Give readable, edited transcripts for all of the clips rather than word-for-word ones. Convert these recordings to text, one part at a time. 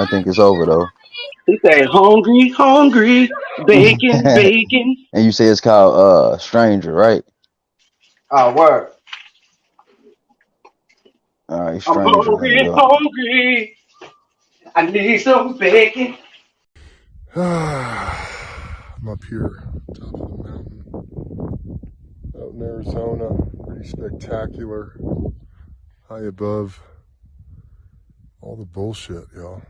think it's over though. He said, hungry, hungry, bacon, bacon. And you say it's called Stranger, right? Oh, word. All right, I'm Stranger. Let me hungry, go. hungry. I need some bacon. I'm up here, top of the mountain, out in Arizona. Pretty spectacular. High above all the bullshit, y'all.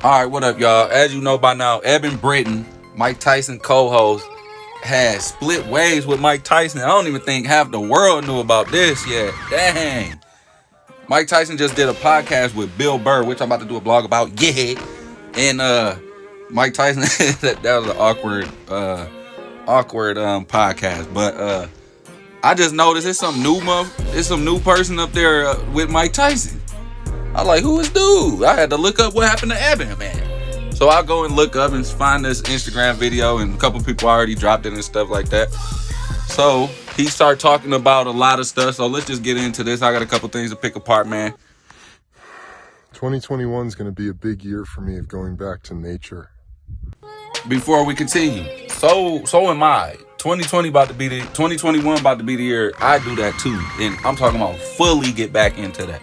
All right, what up, y'all? As you know by now, Eben Britton, Mike Tyson co-host, has split ways with Mike Tyson. I don't even think half the world knew about this yet. Dang. Mike Tyson just did a podcast with Bill Burr, which I'm about to do a blog about. Yeah. And Mike Tyson, that was an awkward podcast. But I just noticed it's some new person up there with Mike Tyson. I was like, who is dude? I had to look up what happened to Eben, man. So I'll go and look up and find this Instagram video, and a couple people already dropped it and stuff like that. So he started talking about a lot of stuff. So let's just get into this. I got a couple things to pick apart, man. 2021 is going to be a big year for me of going back to nature. Before we continue, so am I. 2021 about to be the year I do that too, and I'm talking about fully get back into that.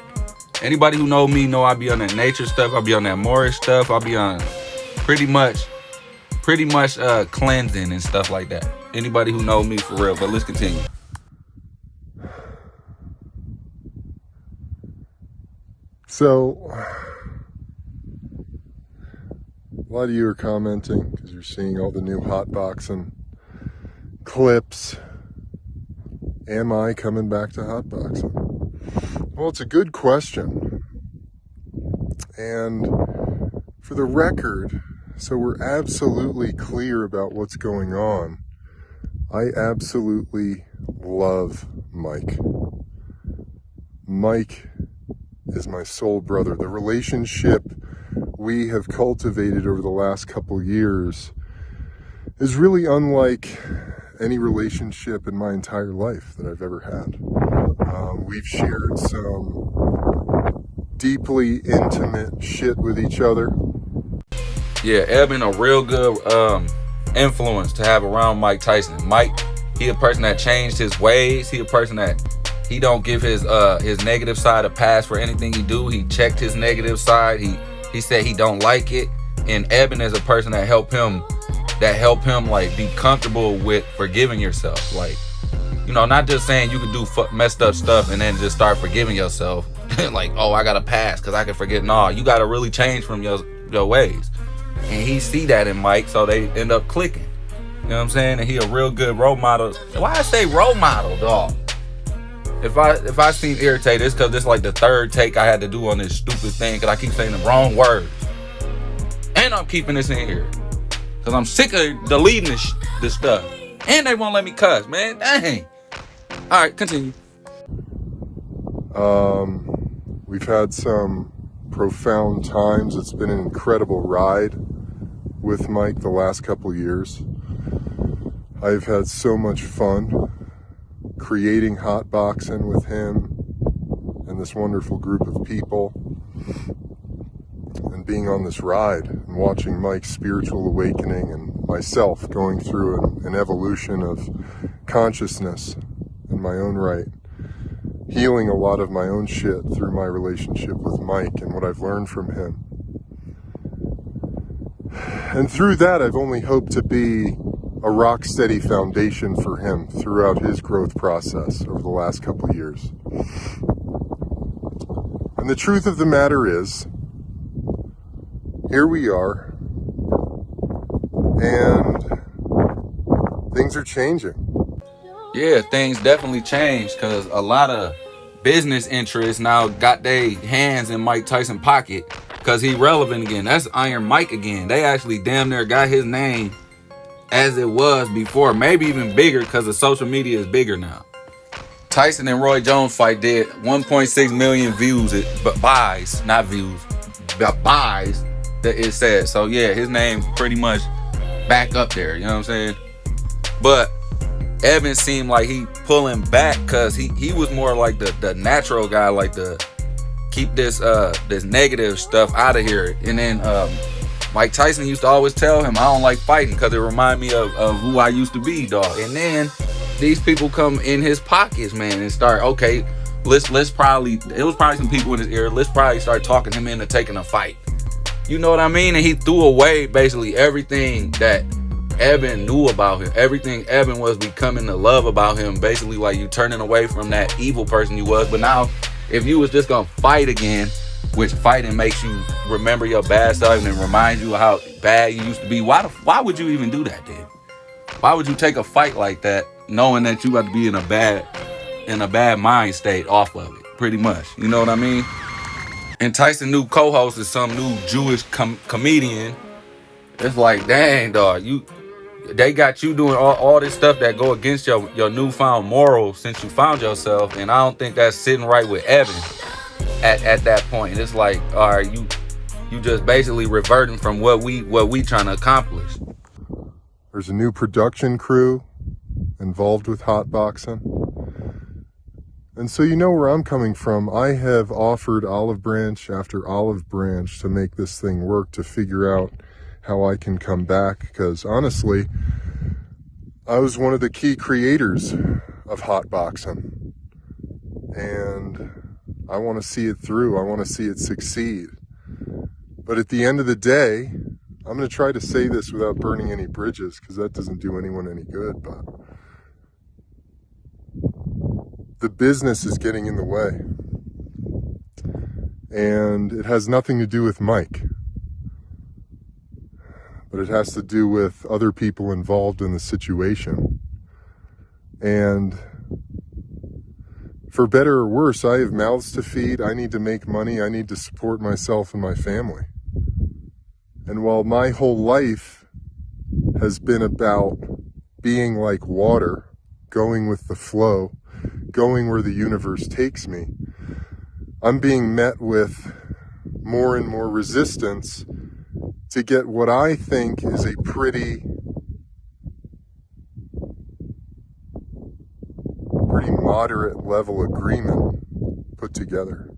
Anybody who know me know I be on that nature stuff. I be on that Moorish stuff. I be on pretty much cleansing and stuff like that. Anybody who know me for real. But let's continue. So, a lot of you are commenting because you're seeing all the new hot boxing clips. Am I coming back to hot boxing? Well, it's a good question. And for the record, so we're absolutely clear about what's going on, I absolutely love Mike. Mike is my soul brother. The relationship we have cultivated over the last couple years is really unlike any relationship in my entire life that I've ever had. We've shared some deeply intimate shit with each other. Yeah, Eben a real good influence to have around Mike Tyson. Mike, he a person that changed his ways. He a person that he don't give his negative side a pass for anything he do. He checked his negative side. He said he don't like it. And Eben is a person that help him like be comfortable with forgiving yourself. Like, you know, not just saying you can do messed up stuff and then just start forgiving yourself. Like, oh, I gotta pass because I can forget. No, you gotta really change from your ways. And he see that in Mike, so they end up clicking. You know what I'm saying? And he a real good role model. Why I say role model, dog? If I seem irritated, it's because this like the third take I had to do on this stupid thing because I keep saying the wrong words. And I'm keeping this in here because I'm sick of deleting this stuff. And they won't let me cuss, man. Dang. All right, continue. We've had some profound times. It's been an incredible ride with Mike the last couple years. I've had so much fun creating hot boxing with him and this wonderful group of people, and being on this ride and watching Mike's spiritual awakening and myself going through an evolution of consciousness in my own right, healing a lot of my own shit through my relationship with Mike and what I've learned from him. And through that, I've only hoped to be a rock-steady foundation for him throughout his growth process over the last couple of years. And the truth of the matter is, here we are, and things are changing. Yeah, things definitely changed because a lot of business interests now got their hands in Mike Tyson pocket because he relevant again. That's Iron Mike again. They actually damn near got his name as it was before, maybe even bigger because the social media is bigger now. Tyson and Roy Jones fight did 1.6 million views, buys, not views, but buys that it said. So yeah, his name pretty much back up there, you know what I'm saying? But Eben seemed like he pulling back because he was more like the natural guy, like the keep this negative stuff out of here. And then Mike Tyson used to always tell him, I don't like fighting because it remind me of who I used to be, dog. And then these people come in his pockets, man, and start, okay, let's probably, it was probably some people in his ear, let's probably start talking him into taking a fight. You know what I mean? And he threw away basically everything that Eben knew about him, everything Eben was becoming to love about him. Basically, like, you turning away from that evil person you was. But now, if you was just gonna fight again, which fighting makes you remember your bad stuff and reminds you of how bad you used to be, why would you even do that, then? Why would you take a fight like that, knowing that you about to be in a bad mind state off of it? Pretty much, you know what I mean? And Tyson new co-host is some new Jewish comedian. It's like, dang, dog, they got you doing all this stuff that go against your newfound morals since you found yourself, and I don't think that's sitting right with Eben at that point. And it's like, all right, you just basically reverting from what we trying to accomplish. There's a new production crew involved with hot boxing. And so you know where I'm coming from. I have offered olive branch after olive branch to make this thing work, to figure out how I can come back. Because honestly, I was one of the key creators of hot boxing. And I want to see it through. I want to see it succeed. But at the end of the day, I'm going to try to say this without burning any bridges, because that doesn't do anyone any good. But the business is getting in the way. And it has nothing to do with Mike. But it has to do with other people involved in the situation. And for better or worse, I have mouths to feed. I need to make money. I need to support myself and my family. And while my whole life has been about being like water, going with the flow, going where the universe takes me, I'm being met with more and more resistance to get what I think is a pretty moderate level agreement put together.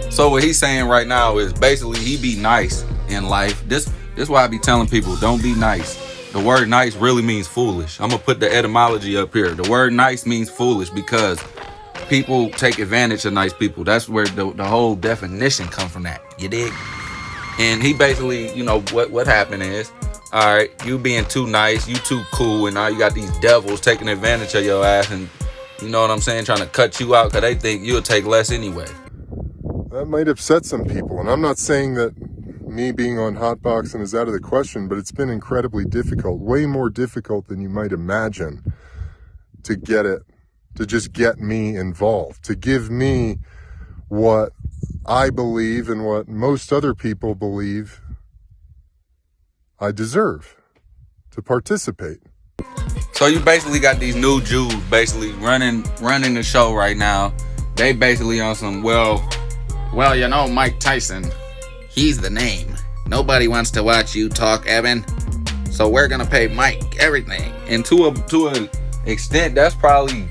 So what he's saying right now is basically he be nice in life. This why I be telling people, don't be nice. The word nice really means foolish. I'm gonna put the etymology up here. The word nice means foolish because people take advantage of nice people. That's where the whole definition comes from, that. You dig? And he basically, you know, what happened is, all right, you being too nice, you too cool, and now you got these devils taking advantage of your ass, and you know what I'm saying, trying to cut you out because they think you'll take less anyway. That might upset some people, and I'm not saying that me being on hotboxing is out of the question, but it's been incredibly difficult, way more difficult than you might imagine, to just get me involved, to give me what I believe and what most other people believe I deserve, to participate. So you basically got these new Jews basically running the show right now. They basically on some, well, you know, Mike Tyson, he's the name. Nobody wants to watch you talk, Eben. So we're gonna pay Mike everything. And to an extent, that's probably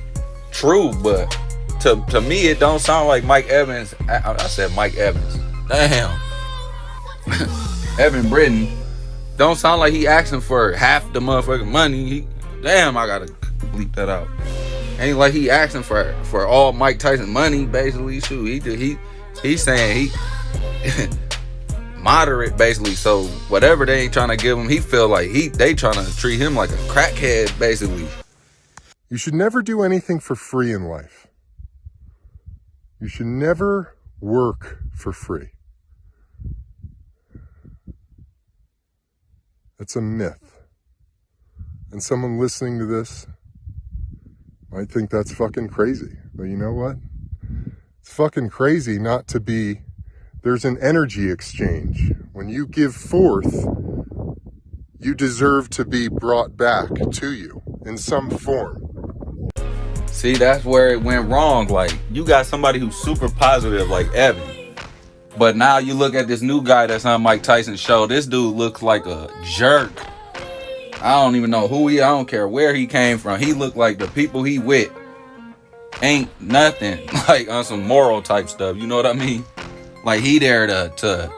true, but to me, it don't sound like Mike Evans. I said Mike Evans. Damn. Eben Britton don't sound like he asking for half the motherfucking money. Damn, I gotta bleep that out. Ain't like he asking for all Mike Tyson money, basically. Shoot, he's saying he moderate, basically. So whatever they ain't trying to give him, he feel like they trying to treat him like a crackhead, basically. You should never do anything for free in life. You should never work for free. It's a myth. And someone listening to this might think that's fucking crazy. But you know what? It's fucking crazy not to be. There's an energy exchange. When you give forth, you deserve to be brought back to you in some form. See, that's where it went wrong. Like, you got somebody who's super positive like Eben, but now you look at this new guy that's on Mike Tyson's show. This dude looks like a jerk. I don't even know who he is. I don't care where he came from. He looked like the people he with. ain't nothing like on some moral type stuff. You know what I mean? Like he there to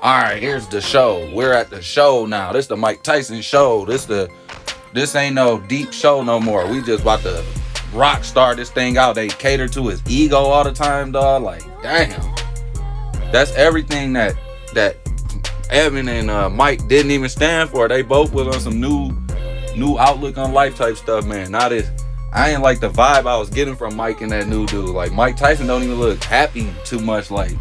all right, here's the show. We're at the show now. This the Mike Tyson show. This ain't no deep show no more. We just about to rock star this thing out. They cater to his ego all the time, dog. Like, damn. That's everything that Evan and Mike didn't even stand for. They both was on some new outlook on life type stuff, man. Not as I ain't like the vibe I was getting from Mike and that new dude. Like Mike Tyson don't even look happy too much. Like,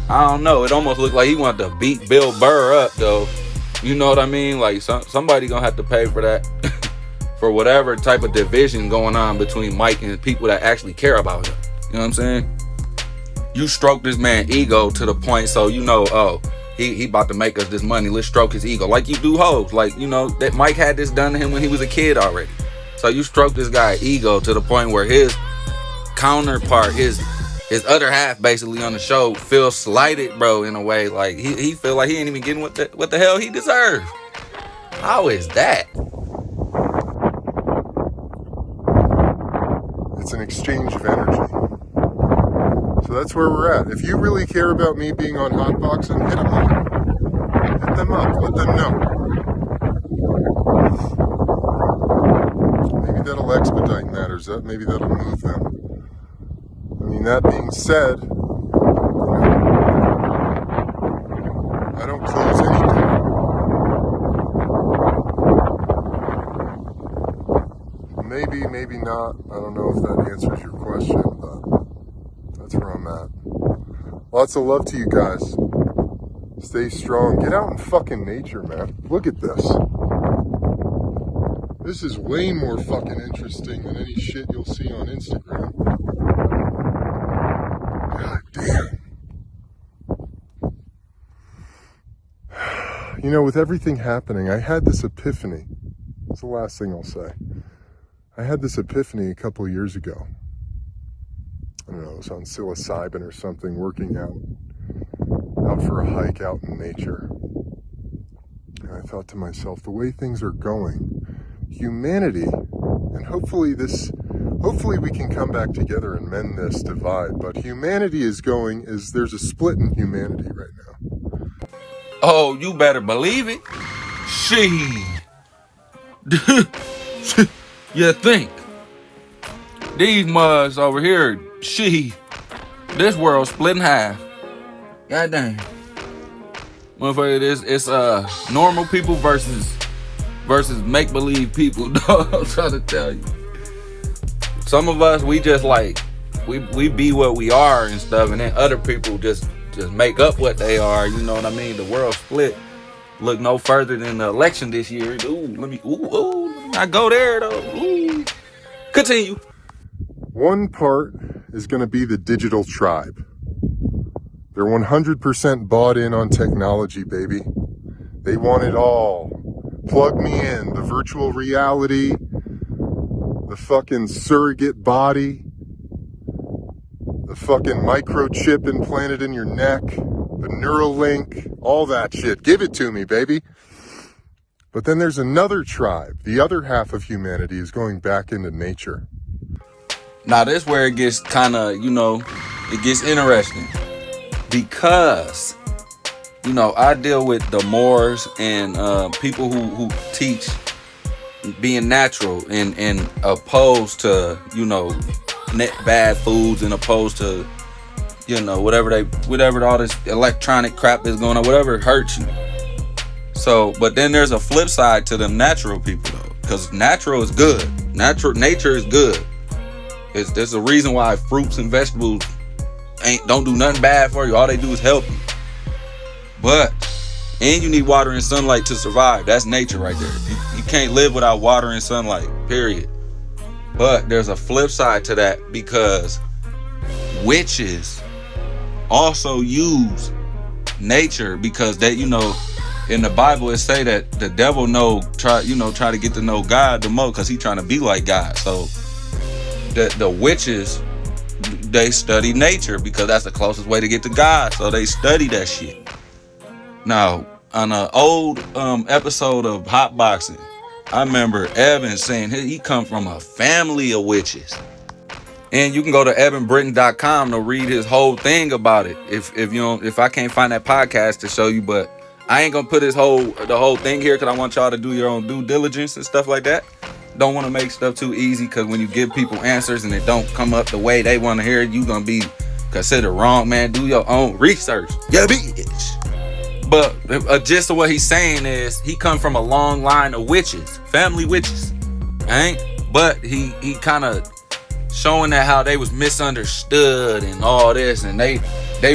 I don't know. It almost looked like he wanted to beat Bill Burr up though. You know what I mean? Like somebody gonna have to pay for that. For whatever type of division going on between Mike and people that actually care about him. You know what I'm saying? You stroke this man's ego to the point so you know, oh, he about to make us this money. Let's stroke his ego. Like you do hoes. Like, you know, that Mike had this done to him when he was a kid already. So you stroke this guy's ego to the point where his counterpart, his other half basically on the show feels slighted, bro, in a way. Like he feel like he ain't even getting what the hell he deserved. How is that? It's an exchange of energy. So that's where we're at. If you really care about me being on Hot Boxin, hit them up. Hit them up. Let them know. Maybe that'll expedite matters. Maybe that'll move them. I mean, that being said, I don't close any door. Maybe, maybe not. I don't know if that answers your question, but that's where I'm at. Lots of love to you guys. Stay strong. Get out in fucking nature, man. Look at this. This is way more fucking interesting than any shit you'll see on Instagram. God damn. You know, with everything happening, I had this epiphany. That's the last thing I'll say. I had this epiphany a couple of years ago. I don't know, it was on psilocybin or something, working out for a hike out in nature. And I thought to myself, the way things are going, humanity, and hopefully we can come back together and mend this divide, but humanity there's a split in humanity right now. Oh, you better believe it. She. You think these muds over here, this world split in half. God dang. Motherfucker, it's normal people versus make-believe people, dog. I'm trying to tell you. Some of us, we just like, we be what we are and stuff, and then other people just make up what they are, you know what I mean? The world split. Look no further than the election this year. Let me not go there though. Ooh. Continue. One part is going to be the digital tribe. They're 100% bought in on technology, baby. They want it all. Plug me in. The virtual reality, the fucking surrogate body, the fucking microchip implanted in your neck, the Neuralink, all that shit. Give it to me, baby. But then there's another tribe. The other half of humanity is going back into nature. Now this where it gets kind of, it gets interesting. Because, I deal with the Moors and people who teach being natural and opposed to, bad foods and opposed to, whatever all this electronic crap is going on, whatever hurts you. So, but then there's a flip side to them natural people though, because natural is good. Nature is good. There's a reason why fruits and vegetables don't do nothing bad for you. All they do is help you. And you need water and sunlight to survive. That's nature right there. You can't live without water and sunlight, period. But there's a flip side to that, because witches also use nature, because they, in the Bible it say that the devil try to get to know God the most, because he trying to be like God. So the witches, they study nature because that's the closest way to get to God. So they study that shit. Now, on an old episode of Hot Boxing, I remember Eben saying he come from a family of witches. And you can go to ebenbritton.com to read his whole thing about it. If you don't, if I can't find that podcast to show you, but I ain't gonna put the whole thing here because I want y'all to do your own due diligence and stuff like that. Don't want to make stuff too easy, because when you give people answers and it don't come up the way they want to hear it, you gonna be considered wrong, man. Do your own research, yeah, bitch. But a gist of what he's saying is he come from a long line of witches, family witches, ain't? But he kind of showing that how they was misunderstood and all this, and they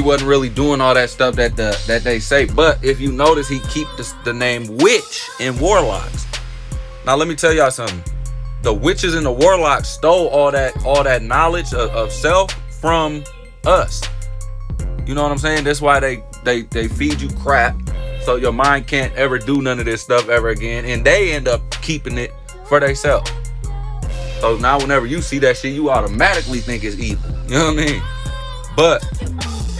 wasn't really doing all that stuff that they say. But if you notice, he keep the name witch and warlocks. Now let me tell y'all something. The witches and the warlocks stole all that knowledge of self from us. You know what I'm saying? That's why they feed you crap, so your mind can't ever do none of this stuff ever again, and they end up keeping it for themselves. So now whenever you see that shit, you automatically think it's evil. You know what I mean? But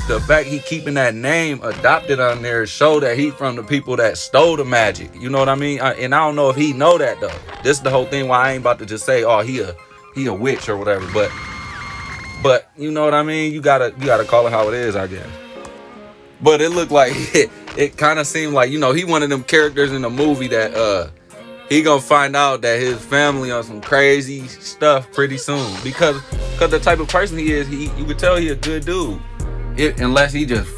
the fact he keeping that name adopted on there show that he from the people that stole the magic. You know what I mean? And I don't know if he know that though. This is the whole thing why I ain't about to just say, oh, he a witch or whatever. But you know what I mean? You gotta call it how it is, I guess. But it looked like it kind of seemed like, you know, he one of them characters in the movie that he gonna find out that his family on some crazy stuff pretty soon, because the type of person he is, you could tell he a good dude, unless he just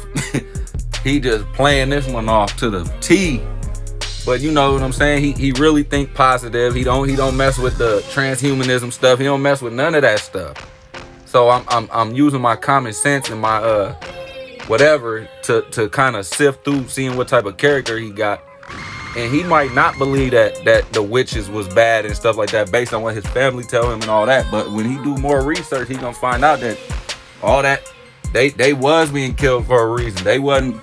he just playing this one off to the T. But you know what I'm saying? He really think positive. He don't mess with the transhumanism stuff. He don't mess with none of that stuff. So I'm using my common sense and my whatever to kind of sift through, seeing what type of character he got. And he might not believe that the witches was bad and stuff like that based on what his family tell him and all that. But when he do more research, he gonna find out that all that they was being killed for a reason. They wasn't,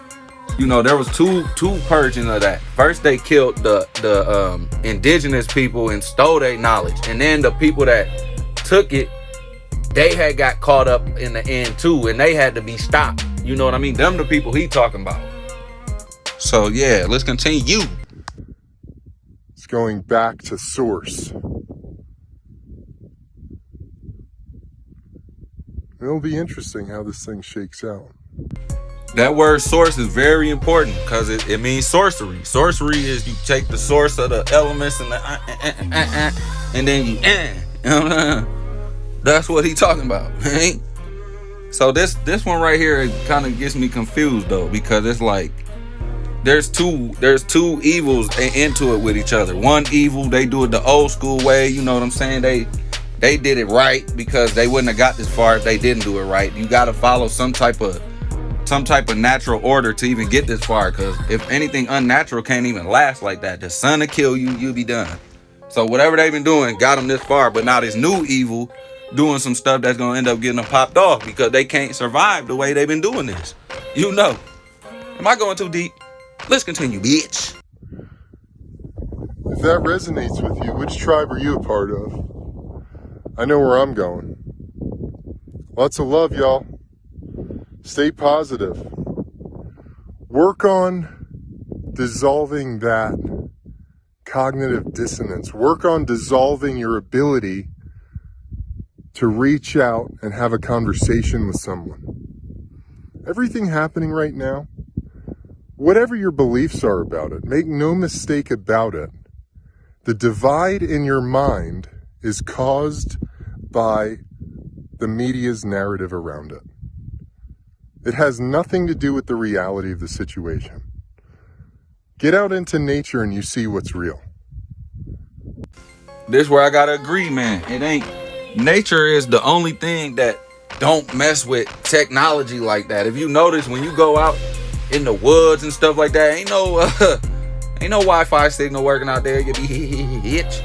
you know, there was two purging of that. First they killed the indigenous people and stole their knowledge, and then the people that took it, they had got caught up in the end too, and they had to be stopped. You know what I mean? Them the people he talking about. So yeah, let's continue. It's going back to source. It'll be interesting how this thing shakes out. That word source is very important because it means sorcery. Sorcery is you take the source of the elements and and then you know? That's what he talking about. Right? So this one right here, it kind of gets me confused though, because it's like there's two evils into it with each other. One evil, they do it the old school way, you know what I'm saying? They did it right because they wouldn't have got this far if they didn't do it right. You got to follow some type of natural order to even get this far, because if anything unnatural can't even last like that. The sun will kill you, you'll be done. So whatever they've been doing got them this far, but now this new evil doing some stuff that's gonna end up getting them popped off because they can't survive the way they've been doing this. You know. Am I going too deep? Let's continue, bitch. If that resonates with you, which tribe are you a part of? I know where I'm going. Lots of love, y'all. Stay positive. Work on dissolving that cognitive dissonance. Work on dissolving your ability to reach out and have a conversation with someone. Everything happening right now, whatever your beliefs are about it, make no mistake about it. The divide in your mind is caused by the media's narrative around it. It has nothing to do with the reality of the situation. Get out into nature and you see what's real. This where I gotta agree, man. It ain't. Nature is the only thing that don't mess with technology like that. If you notice, when you go out in the woods and stuff like that, ain't no Wi-Fi signal working out there. You be itch.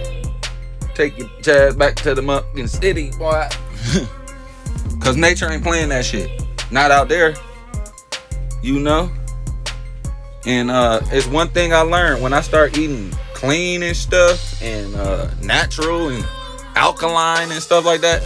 Take your ass back to the fucking city, boy. Cause nature ain't playing that shit. Not out there. You know? And it's one thing I learned when I start eating clean and stuff, and natural and alkaline and stuff like that.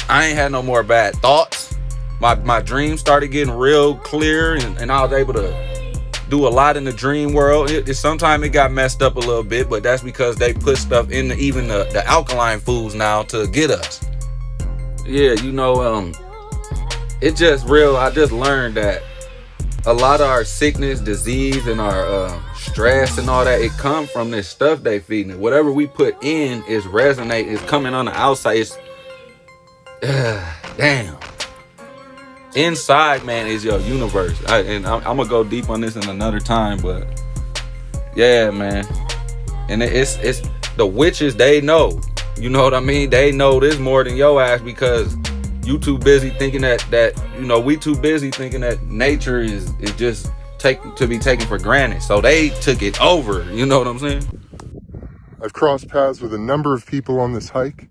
I ain't had no more bad thoughts. My dreams started getting real clear, and I was able to do a lot in the dream world. Sometimes it got messed up a little bit, but that's because they put stuff in even the alkaline foods now to get us. Yeah, you know, it just real. I just learned that a lot of our sickness, disease, and our stress and all that, it come from this stuff they feeding it. Whatever we put in is resonate, is coming on the outside. It's damn. Inside, man, is your universe. I'm gonna go deep on this in another time, but yeah, man. And it's the witches. They know. You know what I mean? They know this more than your ass because you too busy thinking that you know, we too busy thinking that nature is just to be taken for granted. So they took it over. You know what I'm saying? I've crossed paths with a number of people on this hike.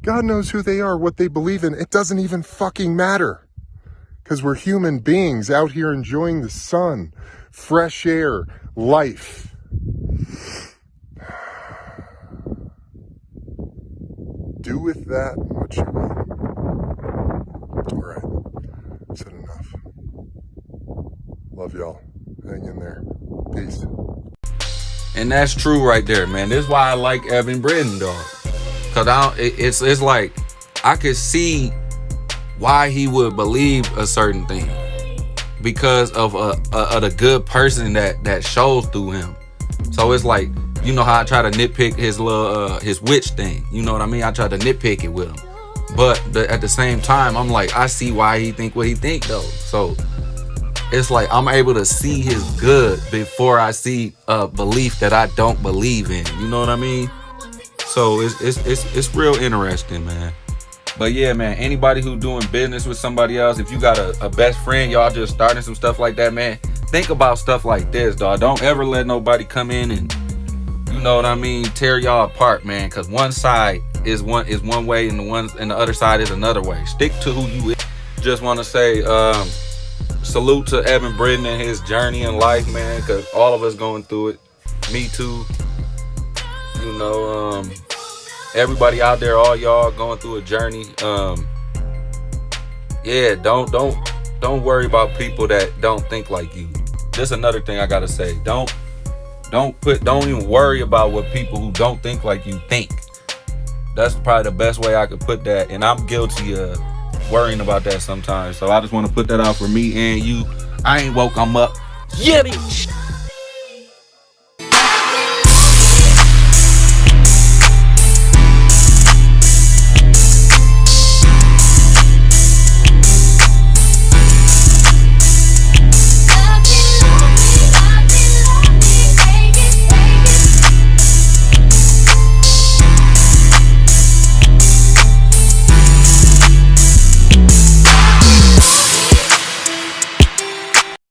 God knows who they are, what they believe in. It doesn't even fucking matter. Because we're human beings out here enjoying the sun, fresh air, life. Do with that what you will. All right, I've said enough. Love y'all. Hang in there. Peace. And that's true right there, man. This is why I like Eben Britton, dog. Cause it's like I could see why he would believe a certain thing because of the good person that shows through him. So it's like, you know how I try to nitpick his little his witch thing. You know what I mean? I try to nitpick it with him, but at the same time, I'm like, I see why he think what he think though. So it's like I'm able to see his good before I see a belief that I don't believe in. You know what I mean? So it's real interesting, man. But yeah, man, anybody who doing business with somebody else, if you got a best friend, y'all just starting some stuff like that, man, think about stuff like this, dog. Don't ever let nobody come in and, you know what I mean, tear y'all apart, man. Cause one side is one way and the other side is another way. Stick to who you is. Just want to say salute to Eben Britton and his journey in life, man. Cause all of us going through it. Me too. You know, everybody out there, all y'all going through a journey. Yeah, don't worry about people that don't think like you. This is another thing I gotta say. Don't even worry about what people who don't think like you think. That's probably the best way I could put that. And I'm guilty of worrying about that sometimes. So I just want to put that out for me and you. I ain't woke, I'm up. Yeah, bitch.